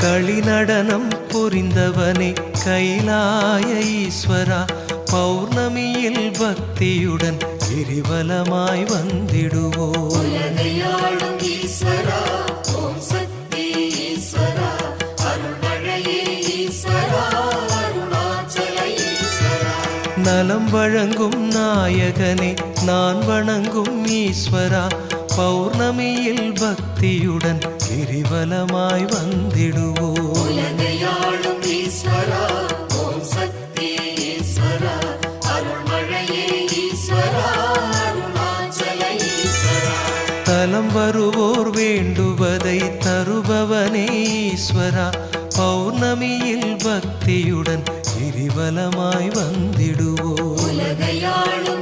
களிநடனம் புரிந்தவனே கைலாய ஈஸ்வரா, பௌர்ணமியில் பக்தியுடன் கிரிவலமாய் வந்திடுவோம். உலகையாளும் ஈஸ்வரா, ஓம் சக்தி ஈஸ்வரா, அருள்மழையே ஈஸ்வரா, அருணாச்சல ஈஸ்வரா. நலம் வழங்கும் நாயகனே நான் வணங்கும் ஈஸ்வரா, பௌர்ணமியில் பக்தியுடன் கிரிவலமாய் வந்திடுவோம். உலகையாளும் ஈஸ்வரா, ஓம் சக்தி ஈஸ்வரா, அருள்மழையே ஈஸ்வரா, அருணாச்சல ஈஸ்வரா. தலம் வருவோர் வேண்டுவதை தருபவனே ஈஸ்வரா, பௌர்ணமியில் பக்தியுடன் கிரிவலமாய் வந்திடுவோம். உலகையாளும்